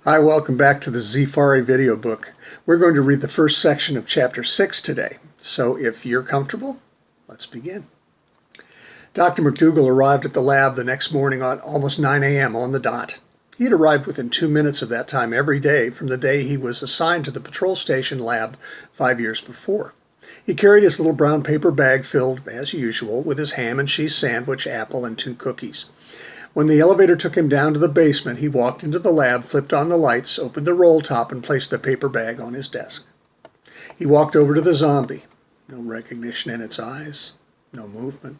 Hi, welcome back to the Z-fari video book. We're going to read the first section of Chapter 6 today. So if you're comfortable, let's begin. Dr. McDougall arrived at the lab the next morning at almost 9 a.m. on the dot. He had arrived within 2 minutes of that time every day from the day he was assigned to the patrol station lab 5 years before. He carried his little brown paper bag filled, as usual, with his ham and cheese sandwich, apple, and 2 cookies. When the elevator took him down to the basement, he walked into the lab, flipped on the lights, opened the roll top, and placed the paper bag on his desk. He walked over to the zombie. No recognition in its eyes, no movement,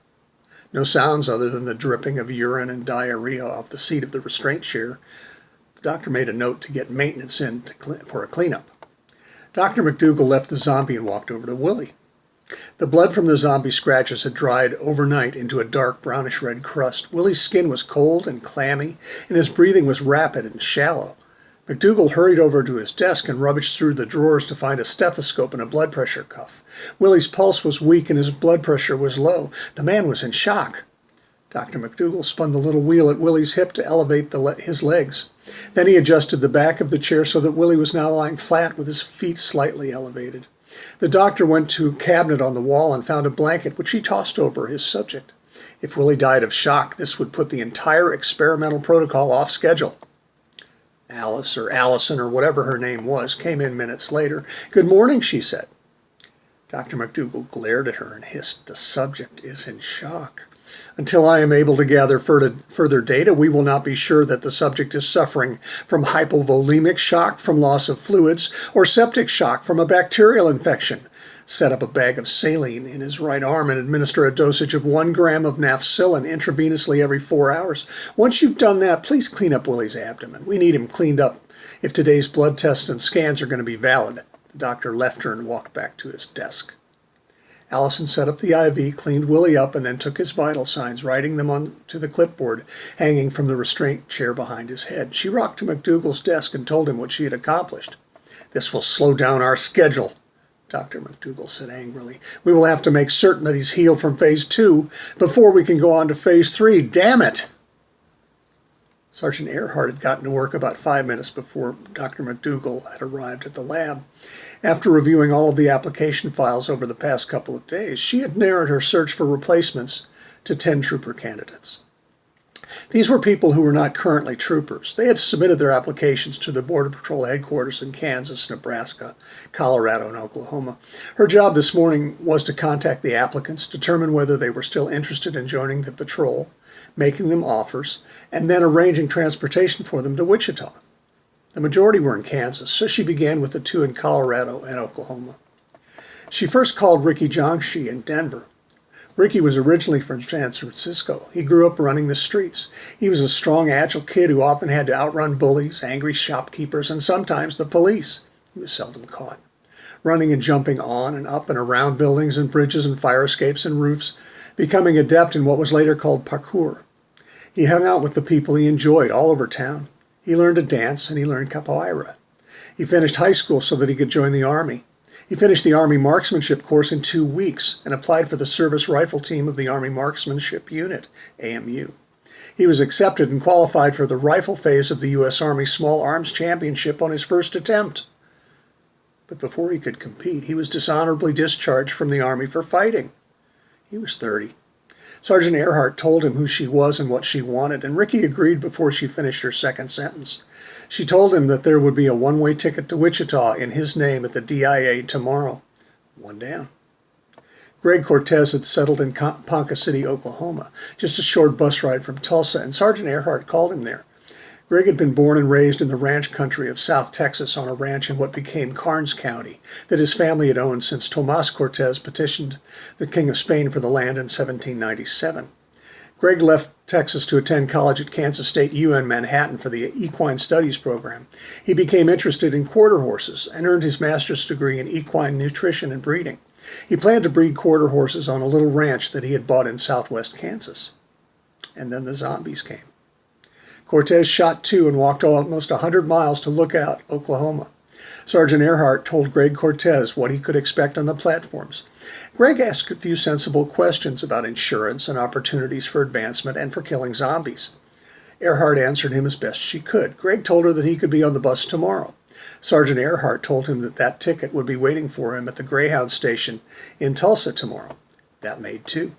no sounds other than the dripping of urine and diarrhea off the seat of the restraint chair. The doctor made a note to get maintenance in for a cleanup. Dr. McDougall left the zombie and walked over to Willie. The blood from the zombie scratches had dried overnight into a dark brownish-red crust. Willie's skin was cold and clammy, and his breathing was rapid and shallow. McDougall hurried over to his desk and rummaged through the drawers to find a stethoscope and a blood pressure cuff. Willie's pulse was weak and his blood pressure was low. The man was in shock. Dr. McDougall spun the little wheel at Willie's hip to elevate his legs. Then he adjusted the back of the chair so that Willie was now lying flat with his feet slightly elevated. The doctor went to a cabinet on the wall and found a blanket, which he tossed over his subject. If Willie died of shock, this would put the entire experimental protocol off schedule. Alice, or Allison, or whatever her name was, came in minutes later. "Good morning," she said. Dr. McDougall glared at her and hissed, "The subject is in shock. Until I am able to gather further data, we will not be sure that the subject is suffering from hypovolemic shock from loss of fluids or septic shock from a bacterial infection. Set up a bag of saline in his right arm and administer a dosage of 1 gram of nafcillin intravenously every 4 hours. Once you've done that, please clean up Willie's abdomen. We need him cleaned up if today's blood tests and scans are going to be valid." The doctor left her and walked back to his desk. Allison set up the IV, cleaned Willie up, and then took his vital signs, writing them onto the clipboard hanging from the restraint chair behind his head. She rocked to McDougall's desk and told him what she had accomplished. "This will slow down our schedule," Dr. McDougall said angrily. "We will have to make certain that he's healed from phase 2 before we can go on to phase 3. Damn it!" Sergeant Earhart had gotten to work about 5 minutes before Dr. McDougall had arrived at the lab. After reviewing all of the application files over the past couple of days, she had narrowed her search for replacements to 10 trooper candidates. These were people who were not currently troopers. They had submitted their applications to the Border Patrol headquarters in Kansas, Nebraska, Colorado, and Oklahoma. Her job this morning was to contact the applicants, determine whether they were still interested in joining the patrol, making them offers, and then arranging transportation for them to Wichita. The majority were in Kansas, so she began with the 2 in Colorado and Oklahoma. She first called Ricky Jiangxi in Denver. Ricky was originally from San Francisco. He grew up running the streets. He was a strong, agile kid who often had to outrun bullies, angry shopkeepers, and sometimes the police. He was seldom caught. Running and jumping on and up and around buildings and bridges and fire escapes and roofs, becoming adept in what was later called parkour. He hung out with the people he enjoyed all over town. He learned to dance and he learned capoeira. He finished high school so that he could join the Army. He finished the Army Marksmanship course in 2 weeks and applied for the Service Rifle Team of the Army Marksmanship Unit, AMU. He was accepted and qualified for the rifle phase of the U.S. Army Small Arms Championship on his first attempt. But before he could compete, he was dishonorably discharged from the Army for fighting. He was 30. Sergeant Earhart told him who she was and what she wanted, and Ricky agreed before she finished her second sentence. She told him that there would be a one-way ticket to Wichita in his name at the DIA tomorrow. One down. Greg Cortez had settled in Ponca City, Oklahoma, just a short bus ride from Tulsa, and Sergeant Earhart called him there. Greg had been born and raised in the ranch country of South Texas on a ranch in what became Karnes County that his family had owned since Tomas Cortez petitioned the King of Spain for the land in 1797. Greg left Texas to attend college at Kansas State U in Manhattan for the Equine Studies program. He became interested in quarter horses and earned his master's degree in equine nutrition and breeding. He planned to breed quarter horses on a little ranch that he had bought in southwest Kansas. And then the zombies came. Cortez shot 2 and walked almost 100 miles to Lookout, Oklahoma. Sergeant Earhart told Greg Cortez what he could expect on the platforms. Greg asked a few sensible questions about insurance and opportunities for advancement and for killing zombies. Earhart answered him as best she could. Greg told her that he could be on the bus tomorrow. Sergeant Earhart told him that that ticket would be waiting for him at the Greyhound station in Tulsa tomorrow. That made two.